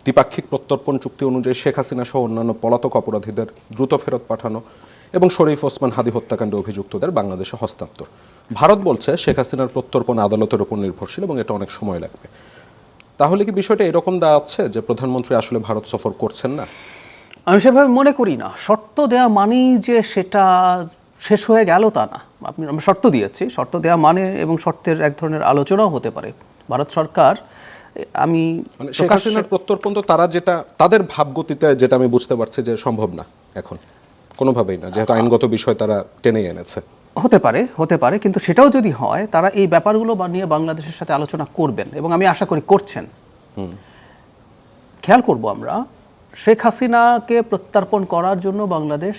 দ্বিপাক্ষিক প্রত্যর্পণ চুক্তি অনুযায়ী শেখ হাসিনা সহ অন্যান্য পলাতক অপরাধীদের দ্রুত ফেরত পাঠানো এবং শরীফ ওসমান হাদি হত্যাকাণ্ডে অভিযুক্তদের বাংলাদেশে হস্তান্তর। ভারত বলছে শেখ হাসিনার প্রত্যর্পণ আদালতের উপর নির্ভরশীল এবং এটা অনেক সময় লাগবে। তাহলে কি বিষয়টা এরকম দাঁড়াচ্ছে যে প্রধানমন্ত্রী আসলে ভারত সফর করছেন না? আমি সেভাবে মনে করি না। শর্ত দেওয়া মানেই যে সেটা শেষ হয়ে গেল তা না। আমরা শর্ত দিয়েছি, শর্ত দেওয়া মানে এবং শর্তের এক ধরনের আলোচনাও হতে পারে। ভারত সরকার শেখ হাসিনার প্রত্যর্পণ তো তারা যেটা তাদের ভাবগতিতে যেটা আমি বুঝতে পারছি যে সম্ভব না এখন কোনোভাবেই না, যেহেতু আইনগত বিষয় তারা টেনে এনেছে। হতে পারে কিন্তু সেটাও যদি হয় তারা এই ব্যাপারগুলো নিয়ে বাংলাদেশের সাথে আলোচনা করবেন এবং আমি আশা করি করছেন। খেয়াল করব আমরা, শেখ হাসিনাকে প্রত্যর্পণ করার জন্য বাংলাদেশ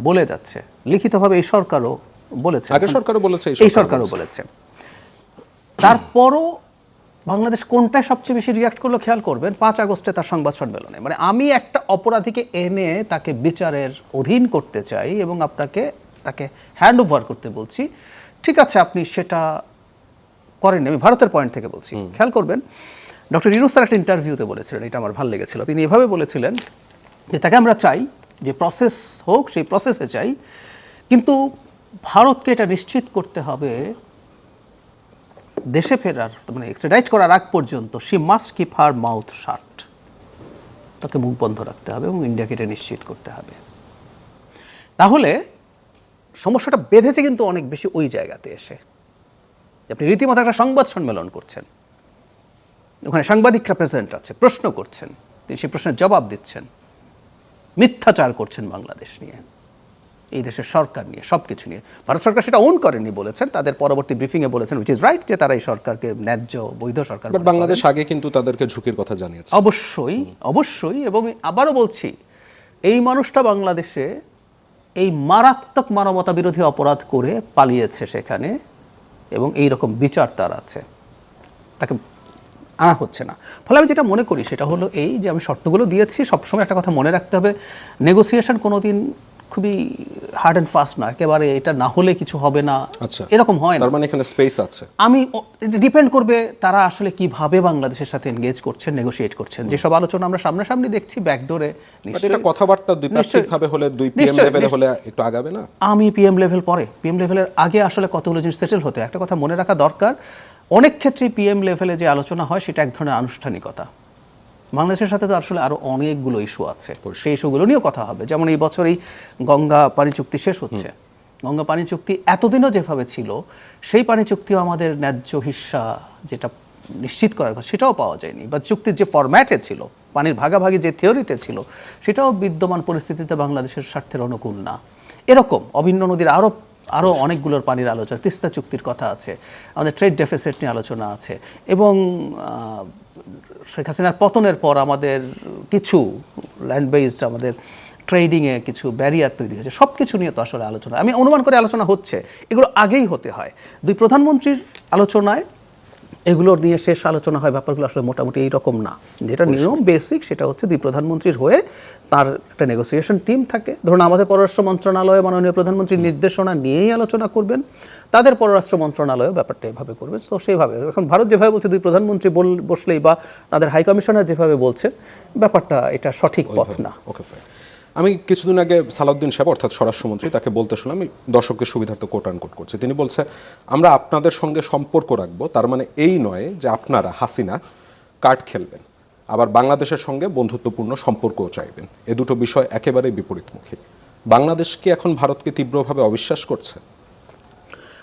বলে যাচ্ছে, লিখিতভাবে এই সরকারও বলেছে, আগের সরকারও বলেছে, এই সরকারও বলেছে। তারপরও বাংলাদেশ কোনটায় সবচেয়ে বেশি রিয়াক্ট করলো খেয়াল করবেন 5 আগস্টে তার সংবাদ সম্মেলনে। মানে আমি একটা অপরাধীকে এনে তাকে বিচারের অধীন করতে চাই এবং তাকে হ্যান্ড ওভার করতে বলছি, ঠিক আছে আপনি সেটা করেন। আমি ভারতের পয়েন্ট থেকে বলছি, খেয়াল করবেন ডক্টর ইউনূস স্যার একটা ইন্টারভিউতে বলেছিলেন, এটা আমার ভালো লেগেছিল। তিনি এভাবে বলেছিলেন যে তাকে আমরা চাই যে প্রসেস হোক, সেই প্রসেসে চাই, কিন্তু ভারতকে এটা নিশ্চিত করতে হবে দেশে ফেরার মানে এক্সট্রাডাইট করার আগ পর্যন্ত she must keep her mouth শাট, তাকে মুখ বন্ধ রাখতে হবে এবং ইন্ডিয়াকে এটা নিশ্চিত করতে হবে। তাহলে সমস্যাটা বেঁধেছে কিন্তু অনেক বেশি ওই জায়গাতে এসে। আপনি রীতিমতো একটা সংবাদ সম্মেলন করছেন, ওখানে সাংবাদিকরা প্রেজেন্ট আছে, প্রশ্ন করছেন, তিনি সেই প্রশ্নের জবাব দিচ্ছেন, মিথ্যাচার করছেন বাংলাদেশ নিয়ে, এই দেশের সরকার নিয়ে, সব কিছু নিয়ে। ভারত সরকার সেটা ওন করেনি, বলেছেন তাদের পরবর্তী ব্রিফিংয়ে বলেছেন উইচ ইজ রাইট, যে তারা এই সরকারকে ন্যায্য বৈধ সরকার। বাংলাদেশ আগে কিন্তু তাদেরকে ঝুঁকির কথা জানিয়েছে। অবশ্যই এবং আবারও বলছি, এই মানুষটা বাংলাদেশে এই মারাত্মক মানবতা বিরোধী অপরাধ করে পালিয়েছে সেখানে এবং এই রকম বিচার তার আছে, তাকে আনা হচ্ছে না। ফলে আমি যেটা মনে করি সেটা হলো এই যে আমি শর্তগুলো দিয়েছি, সবসময় একটা কথা মনে রাখতে হবে, নেগোসিয়েশন কোনোদিন খুবই হার্ড অ্যান্ড ফাস্ট না, একেবারে এটা না হলে কিছু হবে না, এরকম হয় না। তার মানে এখানে স্পেস আছে। ডিপেন্ড করবে তারা আসলে কিভাবে বাংলাদেশের সাথে এনগেজ করছেন, নেগোশিয়েট করছেন। যেসব আলোচনা আমরা সামনাসামনি দেখছি ব্যাকডোরে, এটা কথাবার্তা দ্বিপাক্ষিকভাবে হলে, দুই পিএম লেভেলে হলে একটু আগাবে না? আমি পিএম লেভেল পরে, পিএম লেভেলের আগে আসলে কতগুলো জিনিস সেটেল হতে। একটা কথা মনে রাখা দরকার, অনেক ক্ষেত্রেই পিএম লেভেলে যে আলোচনা হয় সেটা এক ধরনের আনুষ্ঠানিকতা। বাংলাদেশের সাথে তো আসলে আরও অনেকগুলো ইস্যু আছে, সেই ইস্যুগুলো নিয়েও কথা হবে। যেমন এই বছর এই গঙ্গা পানি চুক্তি শেষ হচ্ছে, গঙ্গা পানি চুক্তি এতদিনও যেভাবে ছিল সেই পানি চুক্তিও আমাদের ন্যায্য হিস্সা যেটা নিশ্চিত করার কথা সেটাও পাওয়া যায়নি, বা চুক্তির যে ফরম্যাটে ছিল, পানির ভাগাভাগি যে থিওরিতে ছিল, সেটাও বিদ্যমান পরিস্থিতিতে বাংলাদেশের স্বার্থের অনুকূল না। এরকম অভিন্ন নদীর আরও অনেকগুলোর পানির আলোচনা, তিস্তা চুক্তির কথা আছে, আমাদের ট্রেড ডেফিসিট নিয়ে আলোচনা আছে, এবং শেখ হাসিনার পতনের পর আমাদের কিছু ল্যান্ড বেসড আমাদের ট্রেডিংয়ে কিছু ব্যারিয়ার তৈরি হয়েছে। সব কিছু নিয়ে তো আসলে আলোচনা, আমি অনুমান করে আলোচনা হচ্ছে, এগুলো আগেই হতে হয়। দুই প্রধানমন্ত্রীর আলোচনায় এগুলো নিয়ে শেষ আলোচনা হয়, ব্যাপারগুলো আসলে মোটামুটি এইরকম না। যেটা নিয়ম বেসিক সেটা হচ্ছে দুই প্রধানমন্ত্রীর হয়ে তার একটা নেগোসিয়েশন টিম থাকে। ধরুন আমাদের পররাষ্ট্র মন্ত্রণালয়ে মাননীয় প্রধানমন্ত্রীর নির্দেশনা নিয়েই আলোচনা করবেন, তাদের পররাষ্ট্র মন্ত্রণালয়েও ব্যাপারটা এভাবে করবেন। তো সেইভাবে এখন ভারত যেভাবে বলছে দুই প্রধানমন্ত্রী বসলেই, বা তাদের হাই কমিশনার যেভাবে বলছে, ব্যাপারটা এটা সঠিক পথ না। ওকে, আমি কিছুদিন আগে সালাউদ্দিন সাহেব অর্থাৎ স্বরাষ্ট্রমন্ত্রী, তাকে বলতে শুনলাম, আমি দর্শকদের সুবিধার্থে কোট আনকোট করছি, তিনি বলছে আমরা আপনাদের সঙ্গে সম্পর্ক রাখবো, তার মানে এই নয় যে আপনারা হাসিনা কার্ড খেলবেন, আবার বাংলাদেশের সঙ্গে বন্ধুত্বপূর্ণ সম্পর্কও চাইবেন। এ দুটো বিষয় একেবারেই বিপরীতমুখী। বাংলাদেশ কি এখন ভারতকে তীব্রভাবে অবিশ্বাস করছে?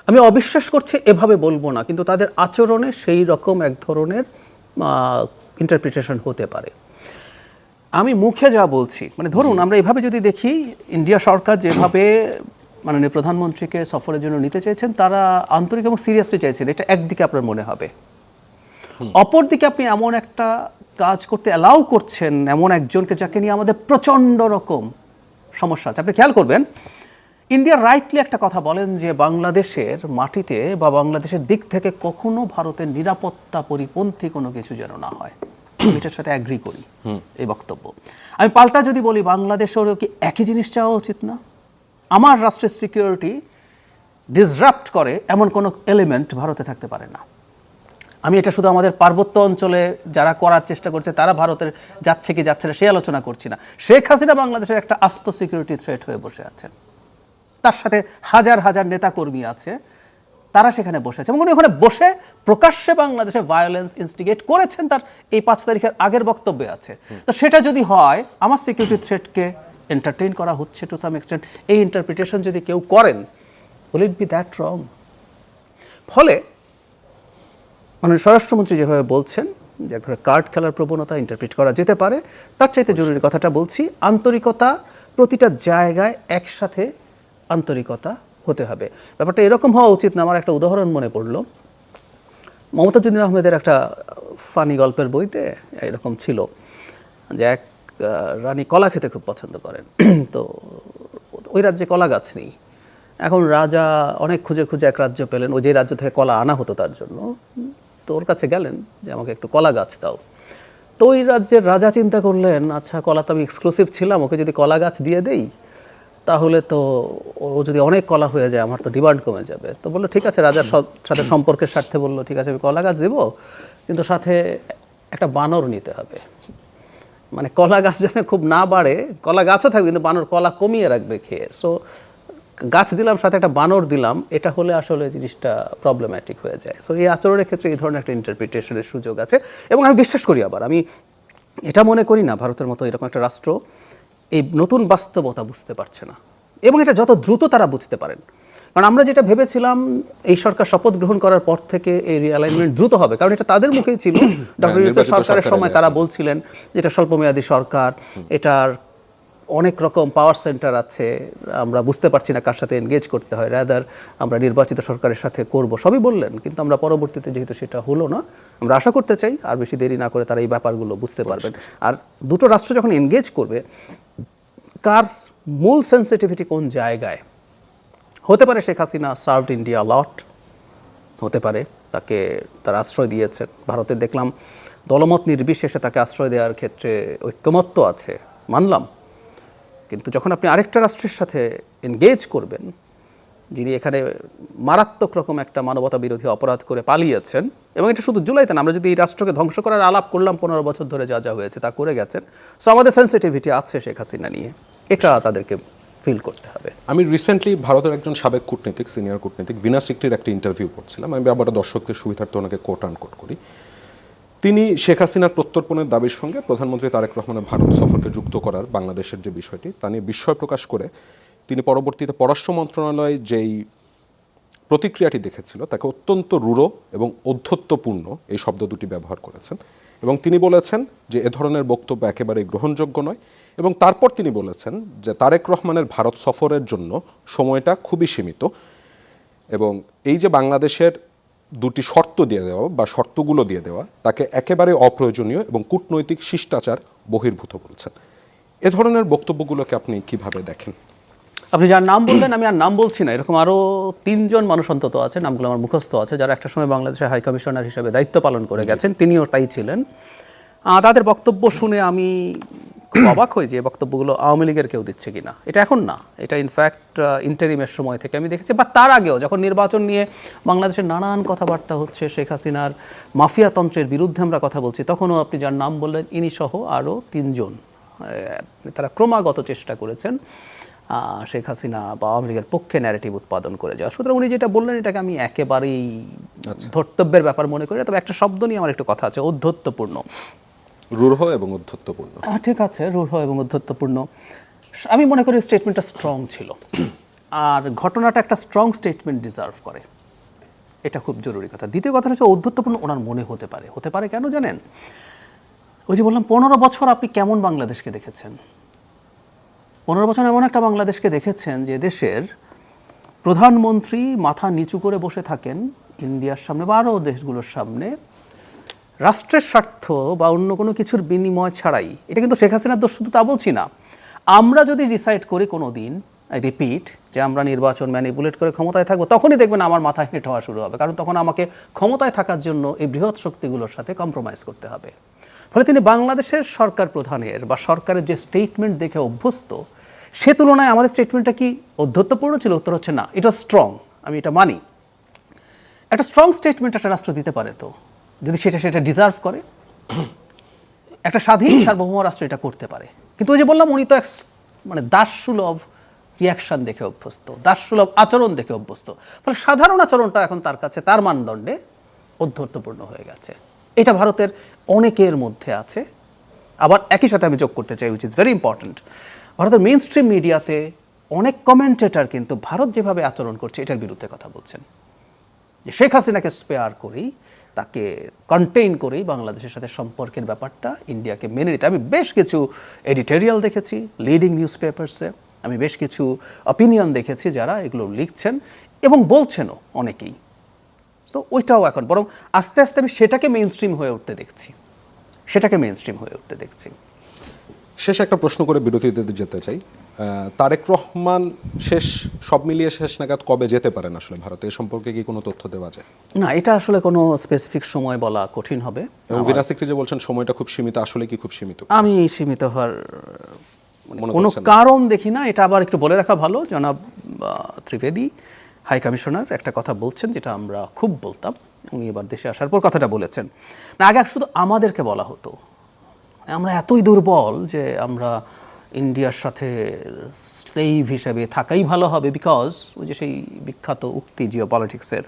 আমি অবিশ্বাস করছি এভাবে বলবো না, কিন্তু তাদের আচরণে সেই রকম এক ধরনের ইন্টারপ্রিটেশন হতে পারে। আমি মুখে যা বলছি, মানে ধরুন আমরা এভাবে যদি দেখি, ইন্ডিয়া সরকার যেভাবে মাননীয় প্রধানমন্ত্রীকে সফরের জন্য নিতে চাইছেন, তারা আন্তরিক এবং সিরিয়াসলি চাইছেন, এটা একদিকে আপনার মনে হবে। অপরদিকে আপনি এমন একটা কাজ করতে অ্যালাউ করছেন এমন একজনকে, যাকে নিয়ে আমাদের প্রচণ্ড রকম সমস্যা আছে। আপনি খেয়াল করবেন, ইন্ডিয়া রাইটলি একটা কথা বলেন যে বাংলাদেশের মাটিতে বা বাংলাদেশের দিক থেকে কখনো ভারতের নিরাপত্তা পরিপন্থী কোনো কিছু যেন না হয়। এটার সাথে অ্যাগ্রি করি এই বক্তব্য। আমি পাল্টা যদি বলি, বাংলাদেশেরও কি একই জিনিস চাওয়া উচিত না? আমার রাষ্ট্রের সিকিউরিটি ডিসরাপ্ট করে এমন কোনো এলিমেন্ট ভারতে থাকতে পারে না। আমি এটা শুধু আমাদের পার্বত্য অঞ্চলে যারা করার চেষ্টা করছে তারা ভারতের যাচ্ছে কি যাচ্ছে না সে আলোচনা করছি না। শেখ হাসিনা বাংলাদেশের একটা আস্ত সিকিউরিটি থ্রেট হয়ে বসে আছেন, তার সাথে হাজার হাজার নেতাকর্মী আছে, তারা সেখানে বসে আছে এবং উনি ওখানে বসে প্রকাশ্যে বাংলাদেশে ভায়োলেন্স ইনস্টিগেট করেছেন, তার এই 5 তারিখের আগের বক্তব্যে আছে। তো সেটা যদি হয়, আমার সিকিউরিটি থ্রেটকে এন্টারটেইন করা হচ্ছে টু সাম এক্সটেন্ট, এই ইন্টারপ্রিটেশন যদি কেউ করেন, উইল ইট বি দ্যাট রং? ফলে মানে স্বরাষ্ট্রমন্ত্রী যেভাবে বলছেন যে এক ধরনের কার্ড খেলার প্রবণতা ইন্টারপ্রিট করা যেতে পারে, তার চাইতে জরুরি কথাটা বলছি, আন্তরিকতা প্রতিটা জায়গায় একসাথে আন্তরিকতা হতে হবে। ব্যাপারটা এরকম হওয়া উচিত না। আমার একটা উদাহরণ মনে পড়লো, মমতাজুদ্দিন আহমেদের একটা ফানি গল্পের বইতে এরকম ছিল যে এক রানী কলা খেতে খুব পছন্দ করেন, তো ওই রাজ্যে কলা গাছ নেই। এখন রাজা অনেক খুঁজে খুঁজে এক রাজ্য পেলেন, ওই যে রাজ্য থেকে কলা আনা হতো তার জন্য, তো ওর কাছে গেলেন যে আমাকে একটু কলা গাছ দাও। তো ওই রাজ্যের রাজা চিন্তা করলেন, আচ্ছা কলা তো আমি এক্সক্লুসিভ ছিলাম, ওকে যদি কলা গাছ দিয়ে দেই তাহলে তো ও যদি অনেক কলা হয়ে যায় আমার তো ডিমান্ড কমে যাবে। তো বললো ঠিক আছে, রাজার সাথে সম্পর্কের স্বার্থে বললো ঠিক আছে আমি কলা গাছ দেবো, কিন্তু সাথে একটা বানর নিতে হবে, মানে কলা গাছ যেন খুব না বাড়ে, কলা গাছও থাকবে কিন্তু বানর কলা কমিয়ে রাখবে খেয়ে। সো গাছ দিলাম সাথে একটা বানর দিলাম, এটা হলে আসলে জিনিসটা প্রবলেম্যাটিক হয়ে যায়। সো এই আচরণের ক্ষেত্রে এই ধরনের একটা ইন্টারপ্রিটেশনের সুযোগ আছে এবং আমি বিশ্বাস করি, আবার আমি এটা মনে করি না ভারতের মতো এরকম একটা রাষ্ট্র এই নতুন বাস্তবতা বুঝতে পারছে না, এবং এটা যত দ্রুত তারা বুঝতে পারেন। কারণ আমরা যেটা ভেবেছিলাম এই সরকার শপথ গ্রহণ করার পর থেকে এই রিঅ্যালাইনমেন্ট দ্রুত হবে, কারণ এটা তাদের মুখেই ছিল। ডক্টর ইউনূসের সরকারের সময় তারা বলছিলেন যে এটা স্বল্পমেয়াদী সরকার, এটার অনেক রকম পাওয়ার সেন্টার আছে, আমরা বুঝতে পারছি না কার সাথে এনগেজ করতে হয়, রাদার আমরা নির্বাচিত সরকারের সাথে করব, সবই বললেন। কিন্তু আমরা পরবর্তীতে যেহেতু সেটা হলো না, আমরা আশা করতে চাই আর বেশি দেরি না করে তারা এই ব্যাপারগুলো বুঝতে পারবেন। আর দুটো রাষ্ট্র যখন এনগেজ করবে, কার মূল সেন্সিটিভিটি কোন জায়গায়, হতে পারে শেখ হাসিনা সার্ভড ইন্ডিয়া লট, হতে পারে তাকে তার আশ্রয় দিয়েছেন, ভারতে দেখলাম দলমত নির্বিশেষে তাকে আশ্রয় দেওয়ার ক্ষেত্রে ঐক্যমত্য আছে, মানলাম। কিন্তু যখন আপনি আরেকটা রাষ্ট্রের সাথে এনগেজ করবেন, যিনি এখানে মারাত্মক রকম একটা মানবতা বিরোধী অপরাধ করে পালিয়েছেন, এবং এটা শুধু জুলাইতে না, আমরা যদি এই রাষ্ট্রকে ধ্বংস করার আলাপ করলাম 15 বছর ধরে যা যা হয়েছে তা করে গেছেন, সো আমাদের সেন্সিটিভিটি আছে শেখ হাসিনা নিয়ে, এটা তাদেরকে ফিল করতে হবে। আমি রিসেন্টলি ভারতের একজন সাবেক কূটনীতিক, সিনিয়র কূটনীতিক বিনা সিকটির একটা ইন্টারভিউ পড়ছিলাম, আমি আবার দর্শকদের সুবিধার্থে ওনাকে কোট আনকোট করি। তিনি শেখ হাসিনার প্রত্যর্পণের দাবির সঙ্গে প্রধানমন্ত্রী তারেক রহমানের ভারত সফরকে যুক্ত করার বাংলাদেশের যে বিষয়টি তা নিয়ে বিস্ময় প্রকাশ করে তিনি পরবর্তীতে পররাষ্ট্র মন্ত্রণালয় যেই প্রতিক্রিয়াটি দেখেছিল তাকে অত্যন্ত রূঢ় এবং ঔদ্ধত্যপূর্ণ এই শব্দ দুটি ব্যবহার করেছেন, এবং তিনি বলেছেন যে এ ধরনের বক্তব্য একেবারেই গ্রহণযোগ্য নয়। এবং তারপর তিনি বলেছেন যে তারেক রহমানের ভারত সফরের জন্য সময়টা খুবই সীমিত, এবং এই যে বাংলাদেশের দুটি শর্ত দিয়ে দেওয়া বা শর্তগুলো দিয়ে দেওয়া তাকে একেবারে অপ্রয়োজনীয় এবং কূটনৈতিক শিষ্টাচার বহির্ভূত বলছেন। এ ধরনের বক্তব্যগুলোকে আপনি কিভাবে দেখেন? আপনি যার নাম বললেন আমি আর নাম বলছি না, এরকম আরও 3 জন মানুষ অন্তত আছে, নামগুলো আমার মুখস্থ আছে, যারা একটা সময় বাংলাদেশের হাই কমিশনার হিসেবে দায়িত্ব পালন করে গেছেন, তিনিও তাই ছিলেন। তাদের বক্তব্য শুনে আমি খুব অবাক হই যে বক্তব্যগুলো আওয়ামী লীগের কেউ দিচ্ছে কিনা। এটা এখন না, এটা ইনফ্যাক্ট ইন্টারিমের সময় থেকে আমি দেখেছি, বা তার আগেও যখন নির্বাচন নিয়ে বাংলাদেশের নানান কথাবার্তা হচ্ছে, শেখ হাসিনার মাফিয়াতন্ত্রের বিরুদ্ধে আমরা কথা বলছি, তখনও আপনি যার নাম বললেন ইনি সহ আরও 3 জন, তারা ক্রমাগত চেষ্টা করেছেন শেখ হাসিনা বা আওয়ামী লীগের পক্ষে ন্যারেটিভ উৎপাদন করে যাওয়া। সুতরাং উনি যেটা বললেন এটাকে আমি একেবারেই ধর্তব্যের ব্যাপার মনে করি না। তবে একটা শব্দ নিয়ে আমার একটু কথা আছে, ঔদ্ধত্যপূর্ণ, রূঢ় এবং উদ্ধত্যপূর্ণ। ঠিক আছে, রূঢ় এবং উদ্ধত্যপূর্ণ। আমি মনে করি স্টেটমেন্টটা স্ট্রং ছিল, আর ঘটনাটা একটা স্ট্রং স্টেটমেন্ট ডিজার্ভ করে, এটা খুব জরুরি কথা। দ্বিতীয় কথা হচ্ছে ঔদ্ধত্যপূর্ণ ওনার মনে হতে পারে। হতে পারে কেন জানেন? ওই যে বললাম 15 বছর আপনি কেমন বাংলাদেশকে দেখেছেন? 15 বছর এমন একটা বাংলাদেশকে দেখেছেন যে দেশের প্রধানমন্ত্রী মাথা নিচু করে বসে থাকেন ইন্ডিয়ার সামনে বা আরও দেশগুলোর সামনে, রাষ্ট্রের স্বার্থ বা অন্য কোনো কিছুর বিনিময় ছাড়াই। এটা কিন্তু শেখ হাসিনার দোষ শুধু তা বলছি না। আমরা যদি ডিসাইড করি কোনো দিন, রিপিট, যে আমরা নির্বাচন ম্যানিপুলেট করে ক্ষমতায় থাকবো, তখনই দেখবেন আমার মাথায় হেঁট হওয়া শুরু হবে, কারণ তখন আমাকে ক্ষমতায় থাকার জন্য এই বৃহৎ শক্তিগুলোর সাথে কম্প্রোমাইজ করতে হবে। ফলে তিনি বাংলাদেশের সরকার প্রধানের বা সরকারের যে স্টেটমেন্ট দেখে অভ্যস্ত, সে তুলনায় আমাদের স্টেটমেন্টটা কি ঔদ্ধত্যপূর্ণ ছিল? উত্তর হচ্ছে না, এটা স্ট্রং। আমি এটা মানি, একটা স্ট্রং স্টেটমেন্ট একটা রাষ্ট্র দিতে পারে তো, যদি সেটা ডিজার্ভ করে, একটা স্বাধীন সার্বভৌম রাষ্ট্র এটা করতে পারে। কিন্তু ওই যে বললাম, উনি তো মানে দাসসুলভ রিয়াকশন দেখে অভ্যস্ত, দাসসুলভ আচরণ দেখে অভ্যস্ত, ফলে সাধারণ আচরণটা এখন তার কাছে তার মানদণ্ডে অধ্যর্থপূর্ণ হয়ে গেছে। এটা ভারতের অনেকের মধ্যে আছে। আবার একই সাথে আমি যোগ করতে চাই, উইচ ইজ ভেরি ইম্পর্ট্যান্ট, ভারতের মেইন স্ট্রিম মিডিয়াতে অনেক কমেন্টেটর কিন্তু ভারত যেভাবে আচরণ করছে এটার বিরুদ্ধে কথা বলছেন, যে শেখ হাসিনাকে স্পেয়ার করেই, তাকে কন্টেইন করেই বাংলাদেশের সাথে সম্পর্কের ব্যাপারটা ইন্ডিয়াকে মেনে নিতে। আমি বেশ কিছু এডিটোরিয়াল দেখেছি লিডিং নিউজ পেপারসে, আমি বেশ কিছু অপিনিয়ন দেখেছি যারা এগুলো লিখছেন এবং বলছেনও অনেকেই। তো ওইটাও এখন বরং আস্তে আস্তে আমি সেটাকে মেইন স্ট্রিম হয়ে উঠতে দেখছি, শেষ একটা প্রশ্ন করে বিরতিতে যেতে চাই। তারেক রহমান সব মিলিয়ে শেষ নাগাদ কবে যেতে পারেন আসলে ভারতে, এ সম্পর্কে কি কোনো তথ্য দেওয়া যায়? না, এটা আসলে কোনো স্পেসিফিক সময় বলা কঠিন হবে। এবং ভিনা সিকরি যে বলছেন সময়টা খুব সীমিত, আসলে কি খুব সীমিত? আমি সীমিত হওয়ার কোনো কারণ দেখি না। এটা আবার একটু বলে রাখা ভালো, জনাব ত্রিবেদী হাই কমিশনার একটা কথা বলছেন যেটা আমরা খুব বলতাম, উনি এবার দেশে আসার পর কথাটা বলেছেন। না, আগে শুধু আমাদেরকে বলা হতো আমরা এতই দুর্বল যে আমরা ইন্ডিয়ার সাথে স্লেভ হিসেবে থাকাই ভালো হবে, বিকজ ওই যে সেই বিখ্যাত উক্তি জিও পলিটিক্সের,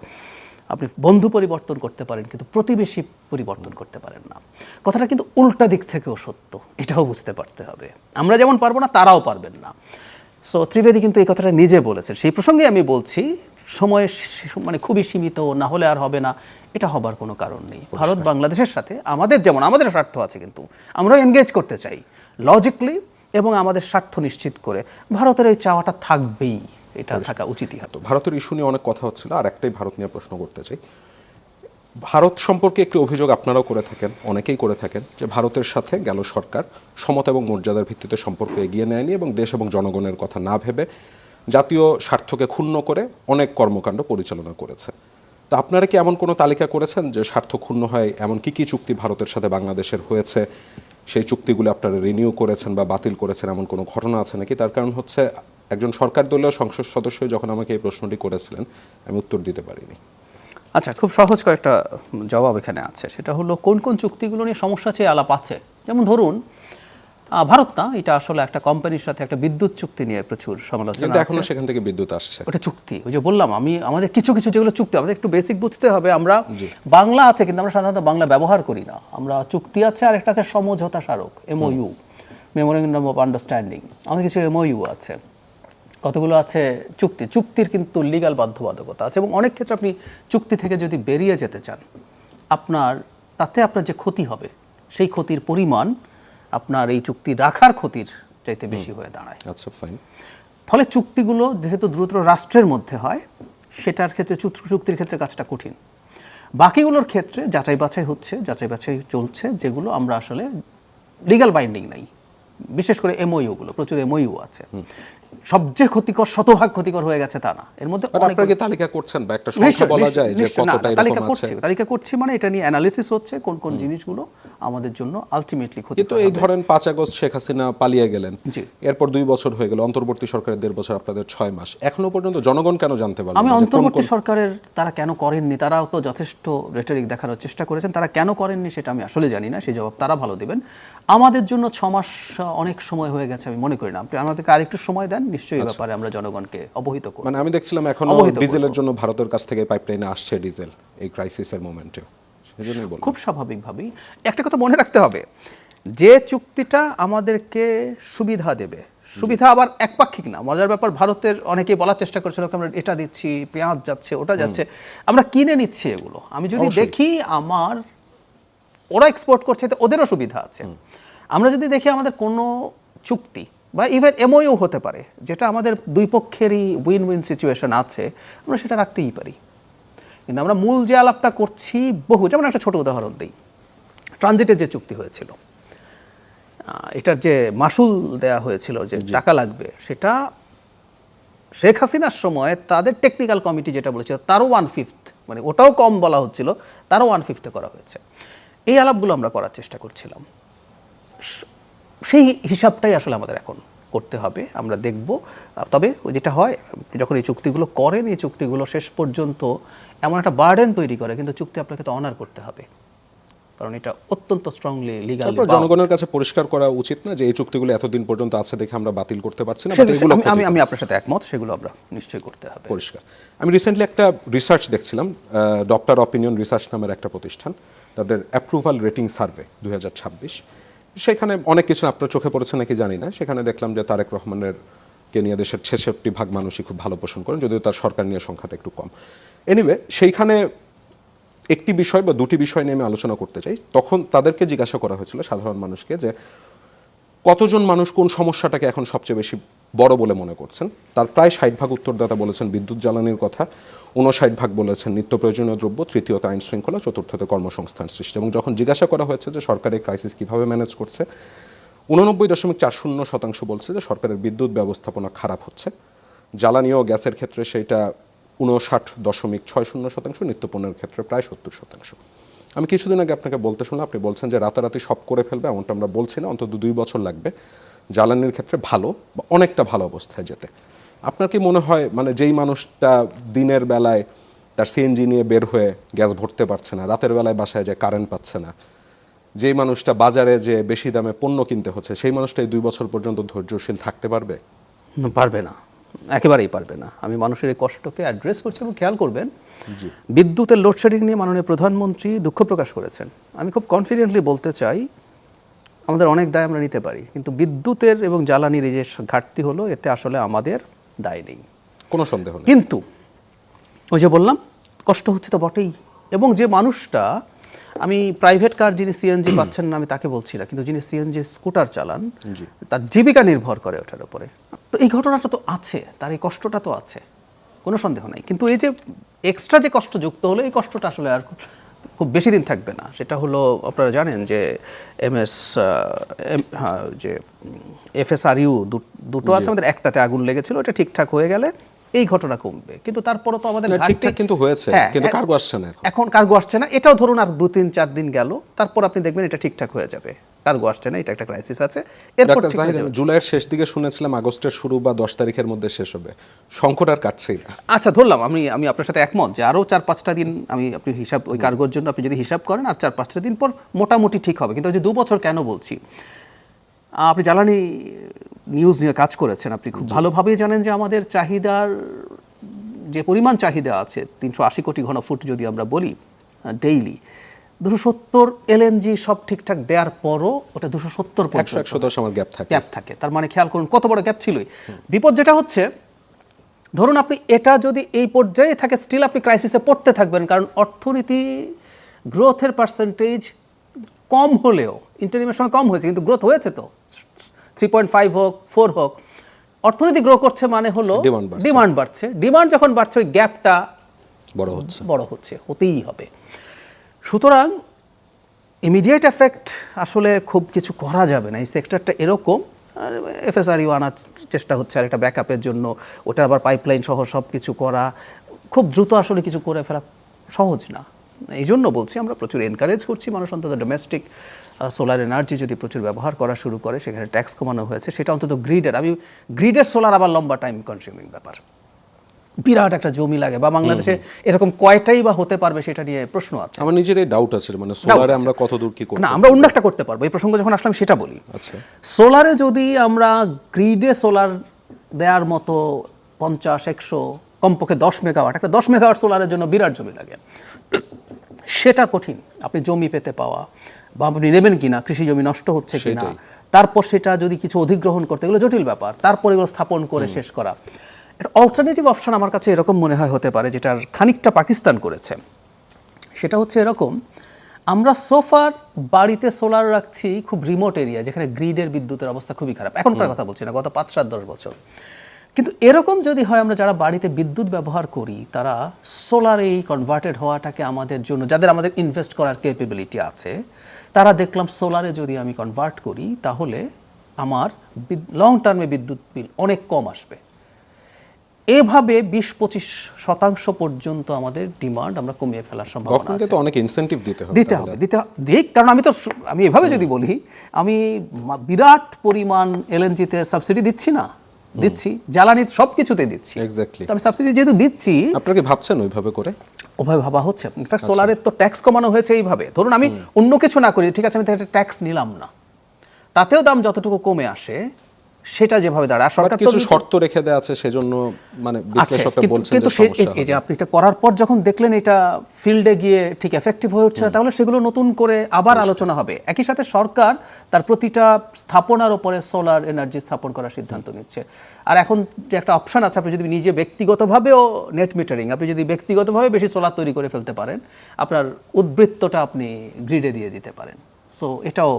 আপনি বন্ধু পরিবর্তন করতে পারেন কিন্তু প্রতিবেশী পরিবর্তন করতে পারেন না। কথাটা কিন্তু উল্টা দিক থেকেও সত্য, এটাও বুঝতে পারতে হবে। আমরা যেমন পারবো না, তারাও পারবেন না। সো ত্রিবেদী কিন্তু এই কথাটা নিজে বলেছেন। সেই প্রসঙ্গে আমি বলছি, সময় মানে খুবই সীমিত, না হলে আর হবে না, এটা হবার কোনো কারণ নেই। ভারত বাংলাদেশের সাথে আমাদের যেমন আমাদের স্বার্থ আছে, কিন্তু আমরা এনগেজ করতে চাই লজিক্যালি এবং আমাদের স্বার্থ নিশ্চিত করে। ভারতের এই চাওয়াটা থাকবেই, এটা থাকা উচিতই হতো। ভারতের ইস্যু নিয়ে অনেক কথা হচ্ছিল, আর একটাই ভারত নিয়ে প্রশ্ন করতে চাই। ভারত সম্পর্কে একটি অভিযোগ আপনারাও করে থাকেন, অনেকেই করে থাকেন, যে ভারতের সাথে গেল সরকার সমতা এবং মর্যাদার ভিত্তিতে সম্পর্ক এগিয়ে নেয়নি এবং দেশ এবং জনগণের কথা না ভেবে জাতীয় স্বার্থকে ক্ষুণ্ণ করে অনেক কর্মকাণ্ড পরিচালনা করেছে। তো আপনারা কি এমন কোনো তালিকা করেছেন যে স্বার্থ ক্ষুণ্ণ হয় এমন কি কি চুক্তি ভারতের সাথে বাংলাদেশের হয়েছে, সেই চুক্তিগুলো আপনারা রিনিউ করেছেন বা বাতিল করেছেন, এমন কোনো ঘটনা আছে নাকি? তার কারণ হচ্ছে, একজন সরকার দলীয় সংসদ সদস্য যখন আমাকে এই প্রশ্নটি করেছিলেন, আমি উত্তর দিতে পারিনি। আচ্ছা, খুব সহজ কয়েকটা জবাব এখানে আছে। সেটা হলো কোন কোন চুক্তিগুলো নিয়ে সমস্যা চেয়ে আলাপ আছে। যেমন ধরুন, ভারত না, এটা আসলে একটা কোম্পানির সাথে একটা বিদ্যুৎ চুক্তি নিয়ে প্রচুর সমালোচনা আছে। এখনো সেখান থেকে বিদ্যুৎ আসছে, ওটা চুক্তি। ওই যে বললাম আমি, আমাদের কিছু কিছু যেগুলো চুক্তি, আমাদের একটু বেসিক বুঝতে হবে। আমরা বাংলা আছে কিন্তু আমরা সাধারণত বাংলা ব্যবহার করি না। আমরা চুক্তি আছে, আর একটা আছে সমঝোতা স্মারক, MOU, মেমোরেন্ডাম অফ আন্ডারস্ট্যান্ডিং। আমাদের কিছু MOU আছে, কতগুলো আছে চুক্তি। চুক্তির কিন্তু লিগ্যাল বাধ্যবাধকতা আছে এবং অনেক ক্ষেত্রে আপনি চুক্তি থেকে যদি বেরিয়ে যেতে চান, আপনার যে ক্ষতি হবে, সেই ক্ষতির পরিমাণ আপনার এই চুক্তি রাখার ক্ষতির চাইতে বেশি হয়ে দাঁড়ায়। আচ্ছা, ফাইন। ফলে চুক্তিগুলো যেহেতু দ্রুত রাষ্ট্রের মধ্যে হয়, সেটার ক্ষেত্রে চুক্তির ক্ষেত্রে কাজটা কঠিন। বাকিগুলোর ক্ষেত্রে যাচাই বাছাই চলছে, যেগুলো আমরা আসলে লিগ্যাল বাইন্ডিং নাই। বিশেষ করে MOU-গুলো, প্রচুর MOU আছে। সবচেয়ে ক্ষতিকর, শতভাগ ক্ষতিকর হয়ে গেছে তা না, এর মধ্যে আপনারা কি তালিকা করছেন বা একটা সংখ্যা বলা যায় যে কতটা এরকম আছে? তালিকা করছি, মানে এটা নিয়ে অ্যানালিসিস হচ্ছে কোন কোন জিনিসগুলো আমাদের জন্য আলটিমেটলি ক্ষতি। কিন্তু এই ধরেন 5 আগস্ট শেখ হাসিনা পালিয়ে গেলেন, এরপর 2 বছর হয়ে গেল, অন্তর্বর্তী সরকারের 1.5 বছর, আপনাদের 6 মাস, এখনো পর্যন্ত জনগণ কেন জানতে পারলো না? আমি অন্তর্বর্তী সরকারের তারা কেন করেননি, তারাও তো যথেষ্ট রেটরিক দেখানোর চেষ্টা করেছেন, তারা কেন করেননি সেটা আমি আসলে জানি না, সেই জবাব তারা ভালো দেবেন। আমাদের জন্য 6 মাস অনেক সময় হয়ে গেছে আমি মনে করি না। আপনি আমাদেরকে আরেকটু সময় দেন, নিশ্চয়ই এই ব্যাপারে আমরা জনগণকে অবহিত করব। মানে আমি দেখছিলাম এখনো ডিজেলের জন্য ভারতের কাছ থেকে পাইপলাইনে আসছে ডিজেল এই ক্রাইসিসের মোমেন্টে, সেজন্যই বললাম। খুব স্বাভাবিকভাবেই একটা কথা মনে রাখতে হবে, যে চুক্তিটা আমাদেরকে সুবিধা দেবে, সুবিধা আবার একপাক্ষিক না, মজার ব্যাপার, ভারতের অনেকেই বলার চেষ্টা করছিল আমরা এটা দিচ্ছি, পেঁয়াজ যাচ্ছে, ওটা যাচ্ছে, আমরা কিনে নিচ্ছি এগুলো। আমি যদি দেখি ওরা এক্সপোর্ট করছে, ওদেরও সুবিধা আছে। আমরা যদি দেখি আমাদের কোনো চুক্তি বা ইভেন MOU হতে পারে যেটা আমাদের দুই পক্ষেরই উইন উইন সিচুয়েশন আছে, আমরা সেটা রাখতেই পারি। কিন্তু আমরা মূল যে আলাপটা করছি যেমন একটা ছোট উদাহরণ দিই, ট্রানজিটের যে চুক্তি হয়েছিল, এটার যে মাসুল দেয়া হয়েছিল, যে টাকা লাগবে, সেটা শেখ হাসিনার সময় তাদের টেকনিক্যাল কমিটি যেটা বলেছিল তারও 1/5, মানে ওটাও কম বলা হচ্ছিল, তারও 1/5 করা হয়েছে। এই আলাপগুলো আমরা করার চেষ্টা করছিলাম। সেই হিসাবটাই আসলে আমাদের এখন করতে হবে, আমরা দেখব। তবে যেটা হয়, যখন এই চুক্তিগুলো করেন, এই চুক্তিগুলো শেষ পর্যন্ত এমন একটা বার্ডেন তৈরি করে, কিন্তু চুক্তি আপনাকে তো অনার করতে হবে। কারণ এটা অত্যন্ত স্ট্রংলি লিগাল। তারপর জনগণের কাছে পরিষ্কার করা উচিত না যে এই চুক্তিগুলো এতদিন পর্যন্ত আছে দেখে আমরা বাতিল করতে পারছি না, but এগুলো আমি আপনার সাথে একমত, সেগুলো আমরা নিশ্চয়ই করতে হবে। পরিষ্কার। আমি রিসেন্টলি একটা রিসার্চ দেখছিলাম, ডক্টর অপিনিয়ন রিসার্চ নামের একটা প্রতিষ্ঠান, তাদের অ্যাপ্রুভাল রেটিং সার্ভে 2026, সেখানে অনেক কিছু আপনার চোখে পড়েছে নাকি জানি না, সেখানে দেখলাম যে তারেক রহমানের কে নিয়ে দেশের 66% মানুষই খুব ভালো পোষণ করেন, যদিও তার সরকার নিয়ে সংখ্যাটা একটু কম। এনিওয়ে, সেইখানে একটি বিষয় বা দুটি বিষয় নিয়ে আমি আলোচনা করতে চাই। তখন তাদেরকে জিজ্ঞাসা করা হয়েছিল, সাধারণ মানুষকে, যে কতজন মানুষ কোন সমস্যাটাকে এখন সবচেয়ে বেশি বড় বলে মনে করছেন। তার প্রায় 60% উত্তরদাতা বলেছেন বিদ্যুৎ জ্বালানির কথা, 59% বলেছেন নিত্য প্রয়োজনীয় দ্রব্য, তৃতীয়ত আইন শৃঙ্খলা, চতুর্থতে কর্মসংস্থান সৃষ্টি। এবং যখন জিজ্ঞাসা করা হয়েছে যে সরকারের ক্রাইসিস কীভাবে ম্যানেজ করছে, 89.40% বলছে যে সরকারের বিদ্যুৎ ব্যবস্থাপনা খারাপ হচ্ছে। জ্বালানি ও গ্যাসের ক্ষেত্রে সেইটা 59.60%, নিত্যপণ্যের ক্ষেত্রে প্রায় 70%। আমি কিছুদিন আগে আপনাকে বলতে শুনলাম, আপনি বলছেন যে রাতারাতি সব করে ফেলবে, এমনটা আমরা বলছি না, অন্তত 2 বছর লাগবে জ্বালানির ক্ষেত্রে ভালো বা অনেকটা ভালো অবস্থায় যেতে। আপনার কি মনে হয়, মানে যেই মানুষটা দিনের বেলায় তার সিএনজি নিয়ে বের হয়ে গ্যাস ভরতে পারছে না, রাতের বেলায় বাসায় যে কারেন্ট পাচ্ছে না, যেই মানুষটা বাজারে যে বেশি দামে পণ্য কিনতে হচ্ছে, সেই মানুষটা এই 2 বছর পর্যন্ত ধৈর্যশীল থাকতে পারবে? পারবে না, একেবারেই পারবে না। আমি মানুষের এই কষ্টকে অ্যাড্রেস করছি। এবং খেয়াল করবেন, বিদ্যুতের লোডশেডিং নিয়ে মাননীয় প্রধানমন্ত্রী দুঃখ প্রকাশ করেছেন। আমি খুব কনফিডেন্টলি বলতে চাই, আমাদের অনেক দায় আমরা নিতে পারি, কিন্তু বিদ্যুতের এবং জ্বালানির এই যে ঘাটতি হলো, এতে আসলে আমাদের দায় নেই, কোনো সন্দেহ নেই। কিন্তু ওই যে বললাম, কষ্ট হচ্ছে তো বটেই। এবং যে মানুষটা, আমি প্রাইভেট কার যিনি সিএনজি পাচ্ছেন না আমি তাকে বলছি না, কিন্তু যিনি সিএনজি স্কুটার চালান, তার জীবিকা নির্ভর করে ওটার উপরে, তো এই ঘটনাটা তো আছে, তার এই কষ্টটা তো আছে, কোনো সন্দেহ নাই। কিন্তু এই যে এক্সট্রা যে কষ্ট যুক্ত হলো, এই কষ্টটা আসলে আর খুব বেশি দিন থাকবে না। সেটা হলো, আপনারা জানেন যে যে FSRU দুটো আছে আমাদের, একটাতে আগুন লেগেছিল, এটা ঠিকঠাক হয়ে গেলে এই ঘটনা কমবে। কিন্তু তারপরও তো আমাদের ঠিকঠাক কিন্তু হয়েছে, কিন্তু কার্গো আসছে না এখন কার্গো আসছে না, এটাও ধরুন আর 2-3-4 দিন গেল, তারপর আপনি দেখবেন এটা ঠিকঠাক হয়ে যাবে। কার্গো আসছে না, এটা একটা ক্রাইসিস আছে। এরপর জুলাইয়ের শেষ দিকে শুনেছিলাম আগস্টের শুরু বা 10 তারিখের মধ্যে শেষ হবে, সংকট আর কাটছেই না। আচ্ছা, ধরলাম আমি আপনার সাথে একমত যে আরও 4-5টা দিন, আপনি হিসাব, ওই কার্গোর জন্য আপনি যদি হিসাব করেন, আর 4-5টা দিন পর মোটামুটি ঠিক হবে। কিন্তু ওই যে 2 বছর কেন বলছি, আপনি জ্বালানি নিউজ নিয়ে কাজ করেছেন, আপনি খুব ভালোভাবেই জানেন যে আমাদের চাহিদার যে পরিমাণ চাহিদা আছে 380 কোটি ঘনফুট যদি আমরা বলি ডেইলি, 270 এলএনজি সব ঠিকঠাক দেওয়ার পরও ওটা 270 110 আমার গ্যাপ থাকে। তার মানে খেয়াল করুন কত বড় গ্যাপ ছিলই। বিপদ যেটা হচ্ছে, ধরুন আপনি এটা যদি এই পর্যায়ে থাকে, স্টিল আপনি ক্রাইসিসে পড়তে থাকবেন, কারণ অর্থনীতি গ্রোথের পার্সেন্টেজ কম হলেও, ইন্টারিমের সময় কম হয়েছে কিন্তু গ্রোথ হয়েছে তো, 3.5 হোক 4 হোক, অর্থনীতি গ্রো করছে মানে হলো ডিমান্ড বাড়ছে। ডিমান্ড যখন বাড়ছে, ওই গ্যাপটা বড় হচ্ছে, হতেই হবে। সুতরাং ইমিডিয়েট এফেক্ট আসলে খুব কিছু করা যাবে না। এই সেক্টরটা এরকম, FSRU আনার চেষ্টা হচ্ছে আর একটা ব্যাকআপের জন্য, ওটা আবার পাইপলাইন সহ সব কিছু করা, খুব দ্রুত আসলে কিছু করে ফেলা সহজ না। এই জন্য বলছি, আমরা প্রচুর এনকারেজ করছি মানুষ অন্তত ডোমেস্টিক সোলার এনার্জি যদি প্রচুর ব্যবহার করা শুরু করে, সেখানে ট্যাক্স কমানো হয়েছে, সেটা অন্তত গ্রিডের সোলার আবার লম্বা টাইম কনজিউমিং ব্যাপার, বিরাট একটা জমি লাগে, বা বাংলাদেশে এরকম কয়টাই বা হতে পারবে সেটা নিয়ে প্রশ্ন আছে। আমার নিজের এই ডাউট আছে, মানে সোলারে আমরা কতদূর কি করব না, আমরা অন্য একটা করতে পারবো। এই প্রসঙ্গ যখন আসলাম সেটা বলি। আচ্ছা, সোলারে যদি আমরা গ্রিডে সোলার দেওয়ার মতো 50-100 কমপক্ষে 10 মেগাওয়াট, একটা 10 মেগাওয়াট সোলারের জন্য বিরাট জমি লাগে, সেটা কঠিন। আপনি জমি পেতে পাওয়া, বা আপনি নেবেন কিনা, কৃষি জমি নষ্ট হচ্ছে কিনা, তারপর সেটা যদি কিছু অধিগ্রহণ করতে গেলে জটিল ব্যাপার, তারপর এগুলো স্থাপন করে শেষ করা। একটা অল্টারনেটিভ অপশন আমার কাছে এরকম মনে হয় হতে পারে, যেটার খানিকটা পাকিস্তান করেছে। সেটা হচ্ছে এরকম, আমরা সোফার বাড়িতে সোলার রাখছি খুব রিমোট এরিয়া, যেখানে গ্রিডের বিদ্যুতের অবস্থা খুবই খারাপ, এখনকার কথা বলছি না, গত 5-7-10 বছর। কিন্তু এরকম যদি হয়, আমরা যারা বাড়িতে বিদ্যুৎ ব্যবহার করি, তারা সোলারে এই কনভার্টেড হওয়াটাকে আমাদের জন্য, যাদের আমাদের ইনভেস্ট করার ক্যাপাবিলিটি আছে, তারা দেখলাম সোলারে যদি আমি কনভার্ট করি, তাহলে আমার লং টার্মে বিদ্যুৎ বিল অনেক কম আসবে। এভাবে 20-25% পর্যন্ত আমাদের ডিমান্ড আমরা কমিয়ে ফেলার সম্ভাবনা আছে। অনেক ইনসেন্টিভ দিতে হবে, কারণ আমি এভাবে যদি বলি, আমি বিরাট পরিমাণ এলএনজিতে সাবসিডি দিচ্ছি না, দিচ্ছি জ্বালানি সবকিছুতে দিচ্ছি, এক্স্যাক্টলি। আমি সাবসিডি যেহেতু দিচ্ছি, আপনারা কি ভাবছেন ওইভাবে করে? ওভাবে ভাবা হচ্ছে। ইনফ্যাক্ট সোলারের তো ট্যাক্স কমানো হয়েছে এইভাবে, ধরুন আমি অন্য কিছু না করি, ঠিক আছে আমি একটা ট্যাক্স নিলাম না, তাতেও দাম যতটুকু কমে আসে সেটা যেভাবে দাঁড়ায়। সরকার কিছু শর্ত রেখে দেওয়া আছে, সেজন্য মানে বিশ্লেষকরা বলছেন কিন্তু এই যে আপনি এটা করার পর যখন দেখলেন এটা ফিল্ডে গিয়ে ঠিক এফেক্টিভ হয়ে উঠছে না, তাহলে সেগুলো নতুন করে আবার আলোচনা হবে। একই সাথে সরকার তার প্রতিটা স্থাপনার উপরে সোলার এনার্জি স্থাপন করার সিদ্ধান্ত নিচ্ছে। আর এখন যে একটা অপশন আছে, আপনি যদি নিজে ব্যক্তিগতভাবেও নেট মিটারিং, আপনি যদি ব্যক্তিগতভাবে বেশি সোলার তৈরি করে ফেলতে পারেন, আপনার উদ্বৃত্তটা আপনি গ্রিডে দিয়ে দিতে পারেন। সো এটাও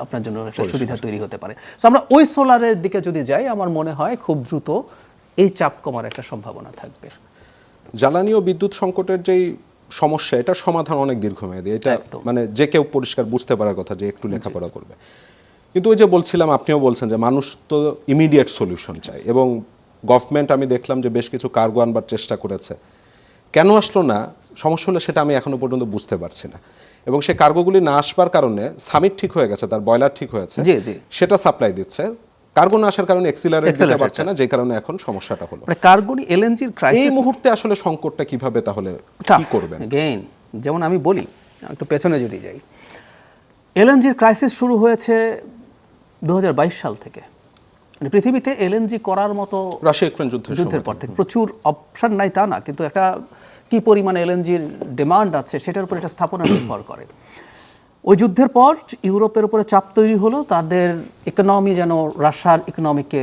আপনার জন্য একটা সুবিধা তৈরি হতে পারে। সো আমরা ওই সোলারের দিকে যদি যাই, আমার মনে হয় খুব দ্রুত এই চাপ কমার একটা সম্ভাবনা থাকবে। জ্বালানি ও বিদ্যুৎ সংকটের যেই সমস্যা, এটা সমাধান অনেক দীর্ঘমেয়াদী। এটা মানে যে কেউ পরিষ্কার বুঝতে পারার কথা যে একটু লেখাপড়া করবে। কিন্তু ওই যে বলছিলাম, আপনিও বলছেন যে মানুষ তো ইমিডিয়েট সলিউশন চায়, এবং গভর্নমেন্ট আমি দেখলাম যে বেশ কিছু কার্গো আনবার চেষ্টা করেছে। কেন আসলো না, সমস্যা হলে সেটা আমি এখনো পর্যন্ত বুঝতে পারছি না। এবং সেই কার্গোগুলি না আসবার কারণে সামিট ঠিক হয়ে গেছে, তার বয়লার ঠিক হয়েছে, সেটা সাপ্লাই দিচ্ছে, কার্গো না আসার কারণে এক্সিলারেট দিতে পারছে না, যে কারণে এখন সমস্যাটা হলো। মানে কার্গোনি এলএনজির ক্রাইসিস এই মুহূর্তে আসলে সংকটটা কিভাবে তাহলে কি করবেন? अगेन যেমন আমি বলি, একটু পেছনে যদি যাই, এলএনজির ক্রাইসিস শুরু হয়েছে 2022 সাল থেকে। মানে পৃথিবীতে এলএনজি করার মতো রাশিয়া ইউক্রেন যুদ্ধের পর থেকে প্রচুর অপশন নাই তা না, কিন্তু একটা কি পরিমাণে এলএনজির ডিমান্ড আছে সেটার উপর এটা স্থাপনা নির্ভর করে। ওই যুদ্ধের পর ইউরোপের উপরে চাপ তৈরি হলো, তাদের ইকোনমি যেন রাশিয়ার ইকোনমিকে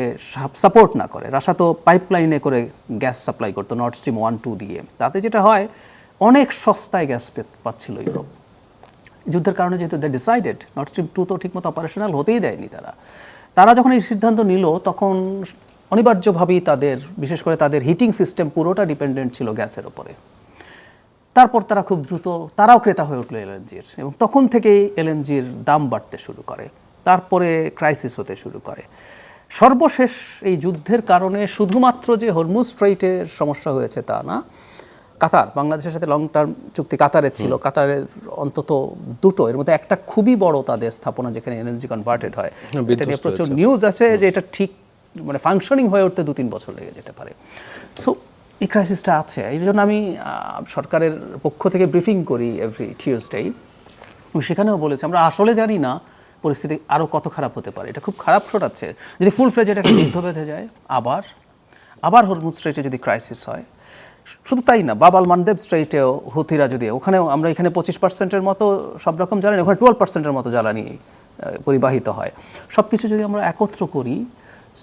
সাপোর্ট না করে। রাশিয়া তো পাইপলাইনে করে গ্যাস সাপ্লাই করতো নর্থ স্ট্রিম 1-2 দিয়ে, তাতে যেটা হয় অনেক সস্তায় গ্যাস পাচ্ছিল ইউরোপ। যুদ্ধের কারণে যেহেতু দে ডিসাইডেড, নর্থ স্ট্রিম 2 তো ঠিকমতো অপারেশনাল হতেই দেয়নি তারা যখন এই সিদ্ধান্ত নিল, তখন অনিবার্যভাবেই তাদের, বিশেষ করে তাদের হিটিং সিস্টেম পুরোটা ডিপেন্ডেন্ট ছিল গ্যাসের উপরে। তারপর তারা খুব দ্রুত তারাও ক্রেতা হয়ে উঠলো এলএনজির, এবং তখন থেকেই এলএনজির দাম বাড়তে শুরু করে, তারপরে ক্রাইসিস হতে শুরু করে। সর্বশেষ এই যুদ্ধের কারণে শুধুমাত্র যে হরমুজ স্ট্রেইটের সমস্যা হয়েছে তা না, কাতার, বাংলাদেশের সাথে লং টার্ম চুক্তি কাতারের ছিল, কাতারের অন্তত দুটো, এর মধ্যে একটা খুবই বড় তাদের স্থাপনা যেখানে এনার্জি কনভার্টেড হয়, এটা নিয়ে প্রচুর নিউজ আছে যে এটা ঠিক মানে ফাংশনিং হয়ে উঠতে 2-3 বছর লেগে যেতে পারে। সো এই ক্রাইসিসটা আছে। এই জন্য আমি সরকারের পক্ষ থেকে ব্রিফিং করি এভরি টিউসডে, সেখানেও বলেছি আমরা আসলে জানি না পরিস্থিতি আরও কত খারাপ হতে পারে। এটা খুব খারাপ শোনাচ্ছে যদি ফুল ফ্লেজেড একটা যুদ্ধ বেঁধে যায়, আবার হরমুজ স্ট্রেইটে যদি ক্রাইসিস হয়। শুধু তাই না, বাব আল মানদেব স্ট্রেইটেও হুথিরা যদি, ওখানেও আমরা এখানে 25% মতো সব রকম জ্বালানি, ওখানে 12% মতো জ্বালানি পরিবাহিত হয়। সব কিছু যদি আমরা একত্র করি,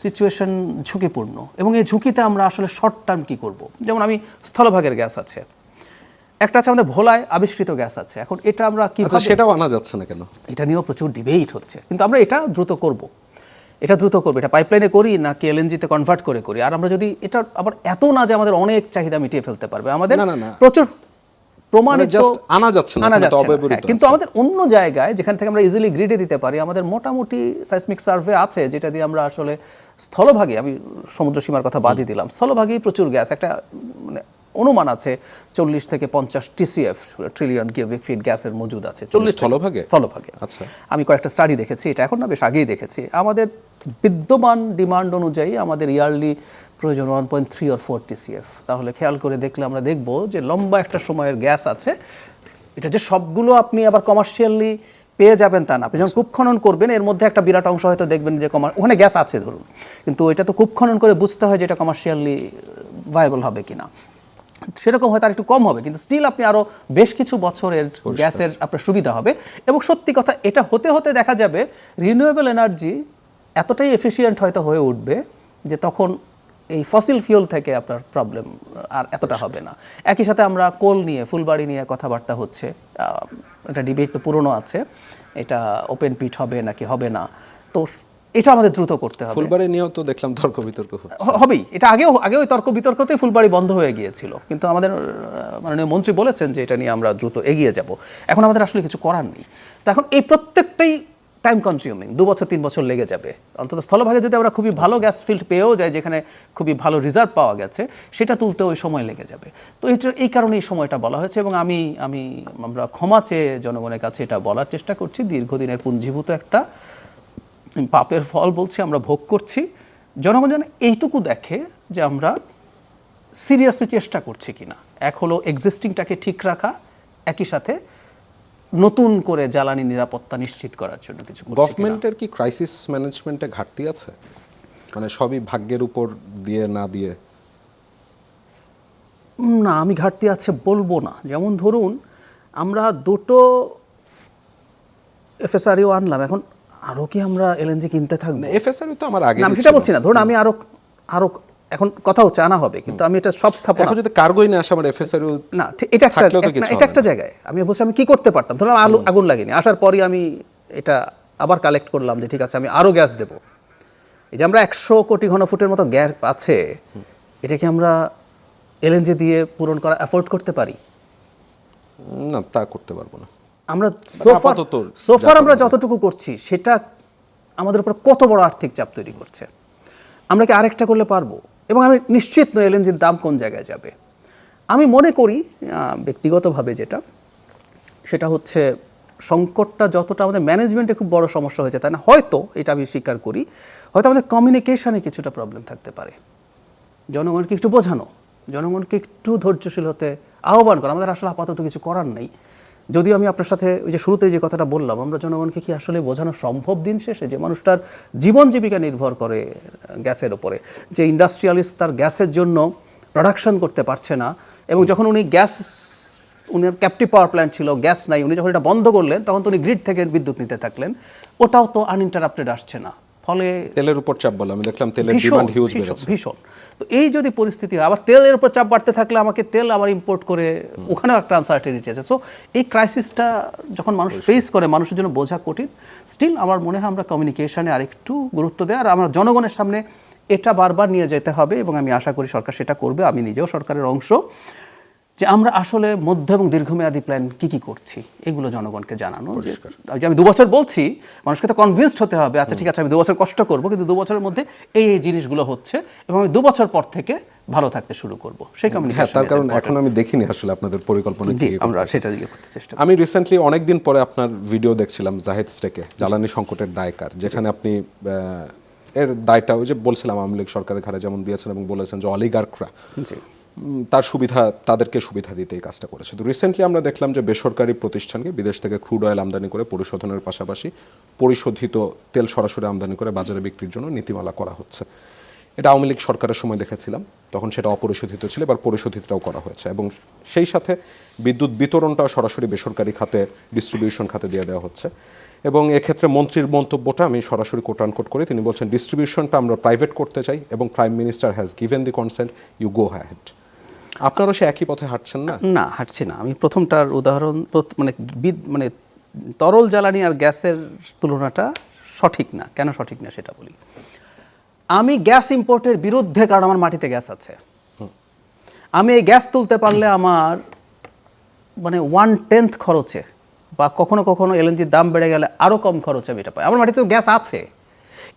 সিচুয়েশন ঝুঁকিপূর্ণ, এবং এই ঝুঁকিতে আমরা আসলে শর্ট টার্ম কী করব। যেমন আমি স্থলভাগের গ্যাস আছে, একটা আছে আমাদের ভোলায় আবিষ্কৃত গ্যাস আছে, এখন এটা আমরা কি সেটাও আনা যাচ্ছে না কেন, এটা নিয়েও প্রচুর ডিবেট হচ্ছে। কিন্তু আমরা এটা দ্রুত করব, এটা পাইপলাইনে করি নাকি এলএনজিতে কনভার্ট করে করি। আর আমরা যদি এটা আবার এত না যে আমাদের অনেক চাহিদা মিটিয়ে ফেলতে পারবে, আমাদের প্রচুর প্রমাণিত আনা যাচ্ছে না, কিন্তু আমাদের অন্য জায়গায় যেখান থেকে আমরা ইজিলি গ্রিডে দিতে পারি, আমাদের মোটামুটি সাইসমিক সার্ভে আছে, যেটা দিয়ে আমরা আসলে স্থলভাগে, আমি সমুদ্র সীমার কথা বাদই দিলাম, স্থলভাগেই প্রচুর গ্যাস, একটা মানে অনুমান আছে 40 থেকে 50 TCF ট্রিলিয়ন কিউবিক ফিট গ্যাসের মজুদ আছে 40 স্থলভাগে। আচ্ছা, আমি কয়েকটা স্টাডি দেখেছি, এটা এখন না বেশ আগেই দেখেছি। আমাদের বিদ্যমান ডিমান্ড অনুযায়ী আমাদের ইয়ারলি প্রয়োজন 1.3 or 4 TCF। তাহলে খেয়াল করে দেখলে আমরা দেখব যে লম্বা একটা সময়ের গ্যাস আছে। এটা যে সবগুলো আপনি আবার কমার্শিয়ালি পেয়ে যাবেন তা না, আপনি যখন কূপ খনন করবেন এর মধ্যে একটা বিরাট অংশ হয়তো দেখবেন যে ওখানে গ্যাস আছে ধরুন, কিন্তু এটা তো কূপ খনন করে বুঝতে হয় যে এটা কমার্শিয়ালি ভায়াবল হবে কিনা। সেরকম হয়তো আর একটু কম হবে, কিন্তু স্টিল আপনি আরও বেশ কিছু বছরের গ্যাসের আপনার সুবিধা হবে। এবং সত্যি কথা, এটা হতে হতে দেখা যাবে রিনিউয়েবল এনার্জি এতটাই এফিশিয়েন্ট হয়তো হয়ে উঠবে যে তখন এই ফসিল ফিউল থেকে আপনার প্রবলেম আর এতটা হবে না। একই সাথে আমরা কোল নিয়ে, ফুলবাড়ি নিয়ে কথাবার্তা হচ্ছে, এটা ডিবেট তো পুরনো আছে, এটা ওপেন পিট হবে নাকি হবে না, তো এটা আমাদের দ্রুত করতে হবে। ফুলবাড়ি নিয়েও তো দেখলাম তর্ক বিতর্ক হবেই, এটা আগেও ওই তর্ক বিতর্কতে ফুলবাড়ি বন্ধ হয়ে গিয়েছিল, কিন্তু আমাদের মাননীয় মন্ত্রী বলেছেন যে এটা নিয়ে আমরা দ্রুত এগিয়ে যাব। এখন আমাদের আসলে কিছু করার নেই। তো এখন এই প্রত্যেকটাই টাইম কনজিউমিং, 2 বছর 3 বছর লেগে যাবে। অন্তত স্থলভাগে যদি আমরা খুবই ভালো গ্যাস ফিল্ড পেয়েও যাই, যেখানে খুবই ভালো রিজার্ভ পাওয়া গেছে, সেটা তুলতে ওই সময় লেগে যাবে। তো এই কারণে এই সময়টা বলা হয়েছে, এবং আমরা ক্ষমা চেয়ে জনগণের কাছে এটা বলার চেষ্টা করছি, দীর্ঘদিনের পুঞ্জীভূত একটা পাপের ফল বলছি আমরা ভোগ করছি। জনগণ যেন এইটুকু দেখে যে আমরা সিরিয়াসলি চেষ্টা করছি কিনা। এক হলো এক্সিস্টিংটাকে ঠিক রাখা, একই সাথে নতুন করে জ্বালানি নিরাপত্তা নিশ্চিত করার জন্য কিছু করছি কিনা। গভর্নমেন্টের কি ক্রাইসিস ম্যানেজমেন্টে ঘাটতি আছে, মানে সবই ভাগ্যের উপর দিয়ে না দিয়ে? না, আমি ঘাটতি আছে বলবো না। যেমন ধরুন আমরা দুটো এফএসআরইও আনলাম, এখন আরও কি আমরা এলএনজি কিনতে থাকবো? এফএসআরইউ তো আমার আগে না, আমি সেটা বলছি না। ধরুন আমি আরো আরো এখন কথা হচ্ছে আনা হবে, কিন্তু আমি এটা সব স্থাপনা এখন যদি কার্গোই না আসে আমার এফএসআরইউ না, এটা একটা এটা একটা জায়গায় আমি বলছি আমি কি করতে পারতাম। ধরুন আগুন লাগিনি, আসার পরই আমি এটা আবার কালেক্ট করলাম যে ঠিক আছে আমি আরো গ্যাস দেব। এই যে আমরা 100 কোটি ঘনফুটের মতো গ্যাস আছে, এটা কি আমরা এলএনজি দিয়ে পূরণ করা অ্যাফোর্ড করতে পারি? না, তা করতে পারবো না আমরা আপাতত সোফার আমরা যতটুকু করছি সেটা আমাদের উপর কত বড় আর্থিক চাপ তৈরি করছে। আমরা কি আরেকটা করলে পারবো? এবং আমি নিশ্চিত নই এলএনজির দাম কোন জায়গায় যাবে। আমি মনে করি ব্যক্তিগতভাবে যেটা, সেটা হচ্ছে সংকটটা যতটা আমাদের ম্যানেজমেন্টে খুব বড় সমস্যা হয়েছে তাই না, হয়তো এটা আমি স্বীকার করি, হয়তো আমাদের কমিউনিকেশনে কিছুটা প্রবলেম থাকতে পারে। জনগণকে একটু বোঝানো, জনগণকে একটু ধৈর্যশীল হতে আহ্বান করা, আমাদের আসলে আপাতত কিছু করার নেই। যদিও আমি আপনার সাথে ওই যে শুরুতেই যে কথাটা বললাম, আমরা জনগণকে কি আসলে বোঝানো সম্ভব দিন শেষে যে মানুষটার জীবন জীবিকা নির্ভর করে গ্যাসের ওপরে, যে ইন্ডাস্ট্রিয়ালিস্ট তার গ্যাসের জন্য প্রোডাকশন করতে পারছে না, এবং যখন উনি উনার ক্যাপটিভ পাওয়ার প্ল্যান্ট ছিল, গ্যাস নাই, উনি যখন এটা বন্ধ করলেন তখন তো উনি গ্রিড থেকে বিদ্যুৎ নিতে থাকলেন, ওটাও তো আনইন্টারাপ্টেড আসছে না। ফলে তেলের উপর চাপ বলে আমি দেখলাম তেলের ডিমান্ড হিউজ বেড়েছে ভীষণ। তো এই যদি পরিস্থিতি হয়, আবার তেলের উপর চাপ বাড়তে থাকলে আমাকে তেল আবার ইম্পোর্ট করে, ওখানেও একটা আনসার্টেনিটি আছে। সো এই ক্রাইসিসটা যখন মানুষ ফেস করে, মানুষের জন্য বোঝা কঠিন। স্টিল আমার মনে হয় আমরা কমিউনিকেশনে আরেকটু গুরুত্ব দেয়, আর আমরা জনগণের সামনে এটা বারবার নিয়ে যেতে হবে, এবং আমি আশা করি সরকার সেটা করবে। আমি নিজেও সরকারের অংশ, যে আমরা আসলে মধ্য এবং দীর্ঘমেয়াদী প্ল্যান কি করছি এগুলো জনগণকে জানানো। যে আমি 2 বছর বলছি, মানুষকে তো কনভিন্সড হতে হবে, আচ্ছা ঠিক আছে আমি 2 বছর কষ্ট করব, কিন্তু 2 বছরের মধ্যে এই জিনিসগুলো হচ্ছে, এবং আমি 2 বছর পর থেকে ভালো থাকতে শুরু করব। সেই কমিউনিকেশন, তার কারণ এখন আমি দেখিনি আসলে আপনাদের পরিকল্পনা কি। আমরা সেটা দিয়ে করতে চেষ্টা করি। আমি রিসেন্টলি অনেকদিন পরে আপনার ভিডিও দেখছিলাম জাহিদ স্টেকে, জ্বালানি সংকটের দায়কার, যেখানে আপনি এর দায়টা ওই যে বলছিলাম আওয়ামী লীগ সরকারের ঘাড়ে যেমন দিয়েছেন, এবং বলেছেন যে অলিগার্করা তাদেরকে সুবিধা দিতে এই কাজটা করেছে। তো রিসেন্টলি আমরা দেখলাম যে বেসরকারি প্রতিষ্ঠানকে বিদেশ থেকে ক্রুড অয়েল আমদানি করে পরিশোধনের পাশাপাশি পরিশোধিত তেল সরাসরি আমদানি করে বাজারে বিক্রির জন্য নীতিমালা করা হচ্ছে। এটা আওয়ামী লীগ সরকারের সময় দেখেছিলাম, তখন সেটা অপরিশোধিত ছিল, এবার পরিশোধিতটাও করা হয়েছে, এবং সেই সাথে বিদ্যুৎ বিতরণটাও সরাসরি বেসরকারি খাতে, ডিস্ট্রিবিউশন খাতে দিয়ে দেওয়া হচ্ছে। এবং এক্ষেত্রে মন্ত্রীর মন্তব্যটা আমি সরাসরি কোট আনকোট করি, তিনি বলছেন ডিস্ট্রিবিউশনটা আমরা প্রাইভেট করতে চাই, এবং prime minister has given the consent, you go ahead. আপনারও সে একই পথে হাঁটছেন না? না, হাঁটছি না। আমি প্রথমটার উদাহরণ, মানে তরল জ্বালানি আর গ্যাসের তুলনাটা সঠিক না। কেন সঠিক না সেটা বলি। আমি গ্যাস ইম্পোর্টের বিরুদ্ধে, কারণ আমার মাটিতে গ্যাস আছে। আমি এই গ্যাস তুলতে পারলে আমার মানে 1/10 খরচে, বা কখনো কখনো এলএনজির দাম বেড়ে গেলে আরও কম খরচে আমি এটা পাই। আমার মাটিতে গ্যাস আছে।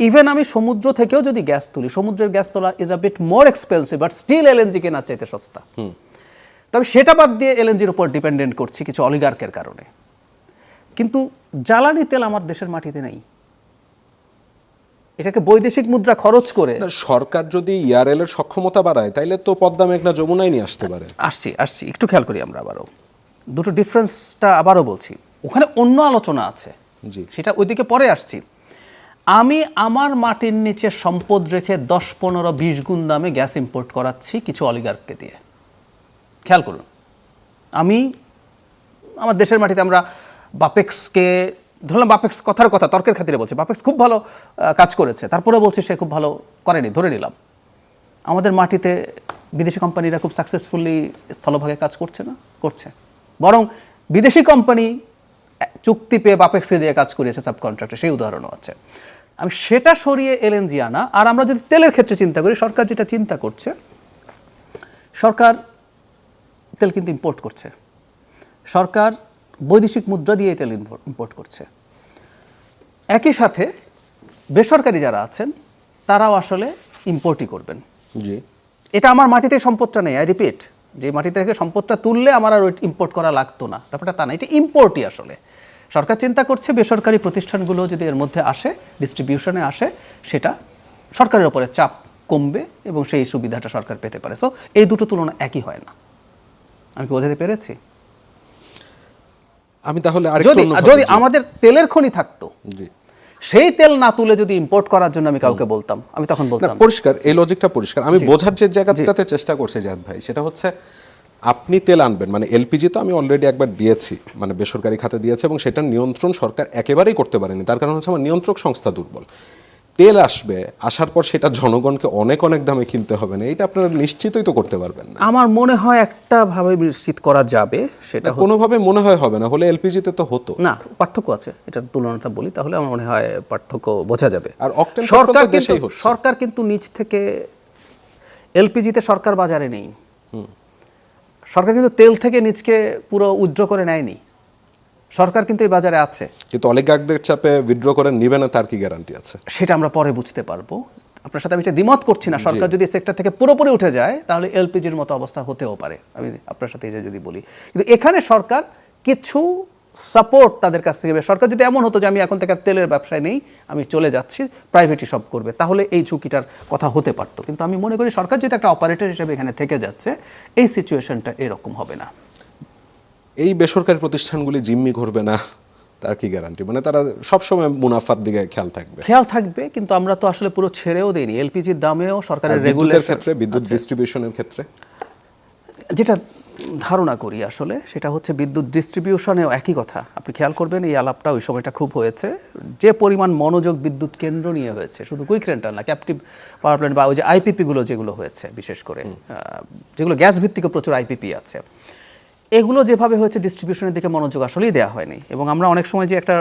ইভেন আমি সমুদ্র থেকেও যদি গ্যাস তুলি, সমুদ্রের গ্যাস তোলা is a bit more expensive, but still LNG কেনার চাইতে সস্তা। তবে সেটা বাদ দিয়ে এলএনজির উপর ডিপেন্ডেন্ট করছি কিছু অলিগার্কের কারণে। কিন্তু জ্বালানি তেল আমার দেশের মাটিতে নেই। এটাকে বৈদেশিক মুদ্রা খরচ করে, সরকার যদি ইয়ারএল এর সক্ষমতা বাড়ায়, তাইলে তো পদ্মা মেঘনা যমুনায় নিয়ে আসতে পারে। আসছি একটু খেয়াল করি আমরা আবারও দুটো ডিফারেন্সটা আবারও বলছি। ওখানে অন্য আলোচনা আছে, সেটা ওইদিকে পরে আসছি। আমি আমার মাটির নিচে সম্পদ রেখে 10, 15, 20 গুণ দামে গ্যাস ইম্পোর্ট করাচ্ছি কিছু অলিগার্ককে দিয়ে। খেয়াল করুন, আমি আমার দেশের মাটিতে আমরা বাপেক্সকে ধরলাম, বাপেক্স কথার কথা তর্কের খাতিরে বলছি, বাপেক্স খুব ভালো কাজ করেছে, তারপরে বলছি সে খুব ভালো করেনি, ধরে নিলাম। আমাদের মাটিতে বিদেশি কোম্পানিরা খুব সাকসেসফুলি স্থলভাগে কাজ করছে না? করছে। বরং বিদেশি কোম্পানি চুক্তি পেয়ে বাপেক্সকে দিয়ে কাজ করিয়েছে সাবকন্ট্রাক্টে, সেই উদাহরণও আছে। আমি সেটা সরিয়ে এলএনজি আনা। আর আমরা যদি তেলের ক্ষেত্রে চিন্তা করি, সরকার যেটা চিন্তা করছে, সরকার তেল কিন্তু ইম্পোর্ট করছে, সরকার বৈদেশিক মুদ্রা দিয়ে তেল ইম্পোর্ট করছে। একই সাথে বেসরকারি যারা আছেন তারাও আসলে ইম্পোর্টই করবেন। জি, এটা আমার মাটিতে সম্পদটা নেই, আই রিপিট, যে মাটি থেকে সম্পদটা তুললে আমার আর ইম্পোর্ট করা লাগতো না, ব্যাপারটা তা না, এটা ইম্পোর্টই আসলে। সরকার চিন্তা করছে বেসরকারি প্রতিষ্ঠানগুলো যদি এর মধ্যে আসে, ডিস্ট্রিবিউশনে আসে, সেটা সরকারের উপরে চাপ কমবে এবং সেই সুবিধাটা সরকার পেতে পারে। সো এই দুটো তুলনা একই হয় না। আমি কি বোঝাতে পেরেছি? আমি তাহলে আরেকটু যদি অন্যভাবে যদি আমাদের তেলের খনি থাকতো, জি সেই তেল না তুলে যদি ইম্পোর্ট করার জন্য আমি কাউকে বলতাম, আমি তখন না বলতাম পরিষ্কার, এই লজিকটা পরিষ্কার। আমি বোঝার যে জায়গাটাতে চেষ্টা করছি জাহাদ ভাই, সেটা হচ্ছে আপনি তেল আনবেন, মানে এলপিজি তো আমি অলরেডি একবার দিয়েছি, মানে বেসরকারি খাতে দিয়েছে, এবং সেটার নিয়ন্ত্রণ সরকার একেবারেই করতে পারেনি। তার কারণ হচ্ছে আমার নিয়ন্ত্রক সংস্থা দুর্বল। তেল আসবে, আসার পর সেটা জনগণকে অনেক অনেক দামে কিনতে হবে না, এটা আপনারা নিশ্চিতই তো করতে পারবেন না। আমার মনে হয় একটা ভাবে নিশ্চিত করা যাবে, সেটা কোনোভাবে মনে হয় হবে না, হলে এলপিজিতে তো হতো না, পার্থক্য আছে। এটার তুলনাটা বলি তাহলে আমার মনে হয় পার্থক্য বোঝা যাবে। আর অকটেন সরকার পেট্রোল তো দেশেই হচ্ছে। সরকার কিন্তু নিজ থেকে এলপিজিতে সরকার বাজারে নেই। সরকার কিন্তু তেল থেকে নিজকে পুরো উইথড্র করে নেয়নি। সরকার কিন্তু এই বাজারে আছে, কিন্তু অলিগার্কদের চাপে উইথড্র করে নিবে না, তার কি গ্যারান্টি আছে? সেটা আমরা পরে বুঝতে পারবো। আপনার সাথে আমি এটা দ্বিমত করছি না। সরকার যদি সেক্টর থেকে পুরোপুরি উঠে যায় তাহলে এলপিজির মতো অবস্থা হতেও পারে, আমি আপনার সাথে এই যে যদি বলি। কিন্তু এখানে সরকার কিছু সাপোর্ট তাদের কাছ থেকে, সরকার যদি এমন হতো যে আমি এখন থেকে তেলের ব্যবসায় নেই, আমি চলে যাচ্ছি, প্রাইভেটই সব করবে, তাহলে এই ঝুঁকিটার কথা হতে পারতো। কিন্তু আমি মনে করি সরকার যেহেতু একটা অপারেটর হিসেবে এখানে থেকে যাচ্ছে, এই সিচুয়েশনটা এরকম হবে না। এই বেসরকারি প্রতিষ্ঠানগুলি জিম্মি করবে না, তার কি গ্যারান্টি? মানে তারা সবসময় মুনাফার দিকে খেয়াল থাকবে। কিন্তু আমরা তো আসলে পুরো ছেড়েও দেইনি। এলপিজির দামেও সরকারের বিদ্যুতের রেগুলেশন ক্ষেত্রে, বিদ্যুৎ ডিস্ট্রিবিউশনের ক্ষেত্রে যেটা ধারণা করি আসলে সেটা হচ্ছে বিদ্যুৎ ডিস্ট্রিবিউশনেও একই কথা। আপনি খেয়াল করবেন এই আলাপটা ওই সময়টা খুব হয়েছে, যে পরিমাণ মনোযোগ বিদ্যুৎ কেন্দ্র নিয়ে হয়েছে, শুধু কুইক রেন্টাল না, ক্যাপটিভ পাওয়ার প্ল্যান্ট বা ওই যে আইপিপিগুলো যেগুলো হয়েছে, বিশেষ করে যেগুলো গ্যাস ভিত্তিক প্রচুর আইপিপি আছে, এগুলো যেভাবে হয়েছে ডিস্ট্রিবিউশনের দিকে মনোযোগ আসলেই দেওয়া হয়নি। এবং আমরা অনেক সময় যে একটা